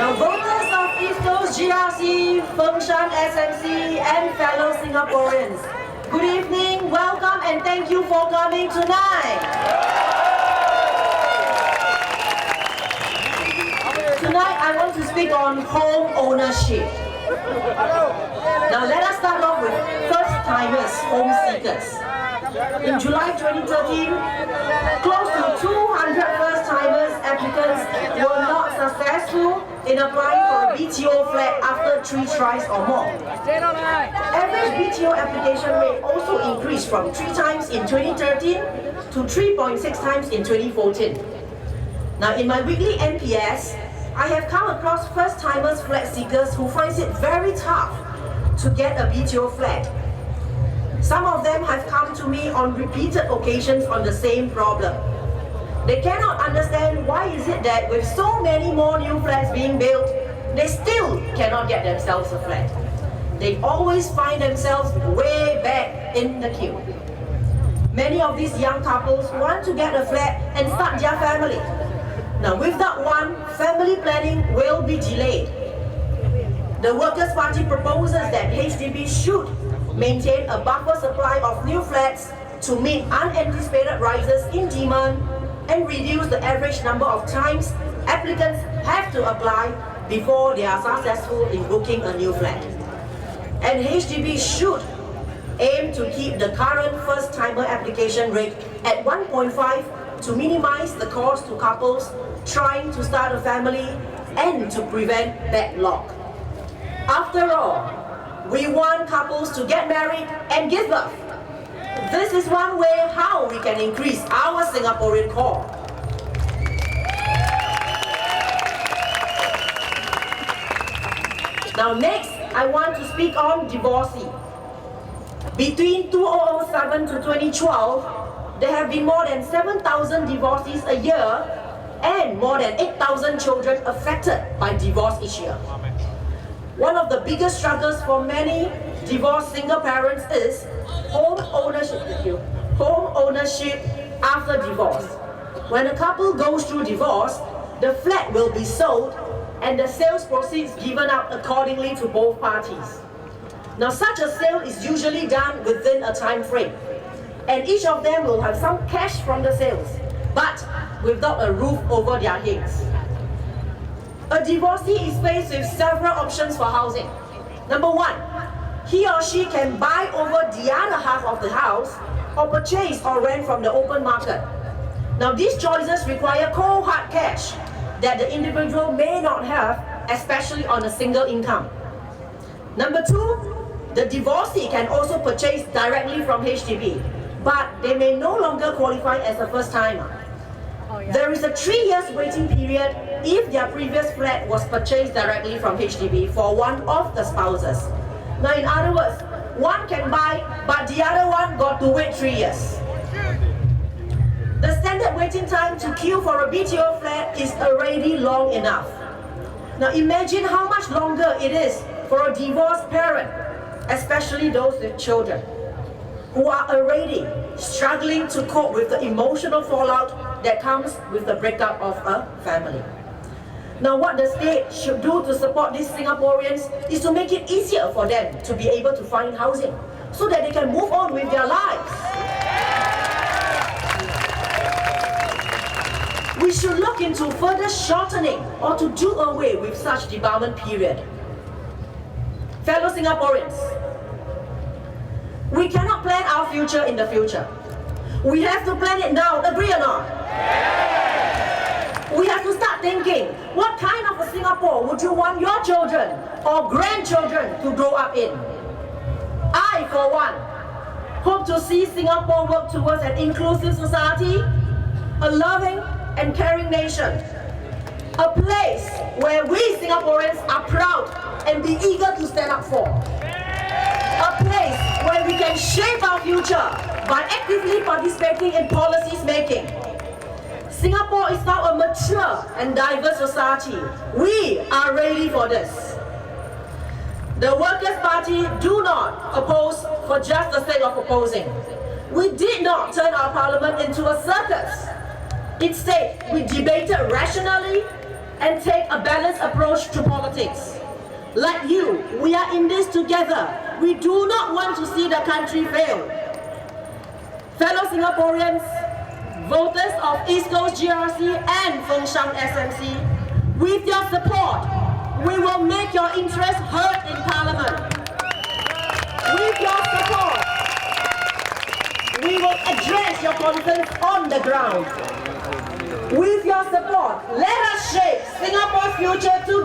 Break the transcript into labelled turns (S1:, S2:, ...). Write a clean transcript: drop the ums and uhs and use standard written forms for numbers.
S1: Now, voters of East Coast GRC, Fengshan SMC, and fellow Singaporeans, good evening, welcome, and thank you for coming tonight. Tonight, I want to speak on home ownership. Now, let us start off with first-timers, home seekers. In July 2013, close to 200 first-timers applicants were not successful in applying for a BTO flat after 3 tries or more. Average BTO application rate also increased from 3 times in 2013 to 3.6 times in 2014. Now, in my weekly NPS, I have come across first-timers flat seekers who find it very tough to get a BTO flat. Some of them have come to me on repeated occasions on the same problem. They cannot understand why is it that with so many more new flats being built, they still cannot get themselves a flat. They always find themselves way back in the queue. Many of these young couples want to get a flat and start their family. Now, with that one, family planning will be delayed. The Workers' Party proposes that HDB should maintain a buffer supply of new flats to meet unanticipated rises in demand and reduce the average number of times applicants have to apply before they are successful in booking a new flat. And HDB should aim to keep the current first-timer application rate at 1.5 to minimize the cost to couples trying to start a family and to prevent backlog. After all, we want couples to get married and give birth. This is one way how we can increase our Singaporean core. Now next, I want to speak on divorcee. Between 2007 to 2012, there have been more than 7,000 divorcees a year and more than 8,000 children affected by divorce each year. One of the biggest struggles for many divorced single parents is home ownership. Home ownership after divorce. When a couple goes through divorce, the flat will be sold and the sales proceeds given out accordingly to both parties. Now, such a sale is usually done within a time frame, and each of them will have some cash from the sales, but without a roof over their heads. A divorcee is faced with several options for housing. Number 1, he or she can buy over the other half of the house or purchase or rent from the open market. Now, these choices require cold hard cash that the individual may not have, especially on a single income. Number 2, the divorcee can also purchase directly from HDB, but they may no longer qualify as a first-timer. There is a 3 years waiting period if their previous flat was purchased directly from HDB for one of the spouses. Now, in other words, one can buy, but the other one got to wait 3 years. The standard waiting time to queue for a BTO flat is already long enough. Now, imagine how much longer it is for a divorced parent, especially those with children, who are already struggling to cope with the emotional fallout that comes with the breakup of a family. Now, what the state should do to support these Singaporeans is to make it easier for them to be able to find housing so that they can move on with their lives. We should look into further shortening or to do away with such debarment period. Fellow Singaporeans, we cannot plan our future in the future. We have to plan it now, agree or not? We have to start thinking, what kind of a Singapore would you want your children or grandchildren to grow up in? I, for one, hope to see Singapore work towards an inclusive society, a loving and caring nation, a place where we Singaporeans are proud and be eager to stand up for. A place where we can shape our future by actively participating in policies making. Singapore is now a mature and diverse society. We are ready for this. The Workers' Party do not oppose for just the sake of opposing. We did not turn our parliament into a circus. Instead, we debated rationally and take a balanced approach to politics. Like you, we are in this together. We do not want to see the country fail. Fellow Singaporeans, voters of East Coast GRC and Fengshan SMC, with your support, we will make your interests heard in Parliament. With your support, we will address your concerns on the ground. With your support, let us shape Singapore's future together.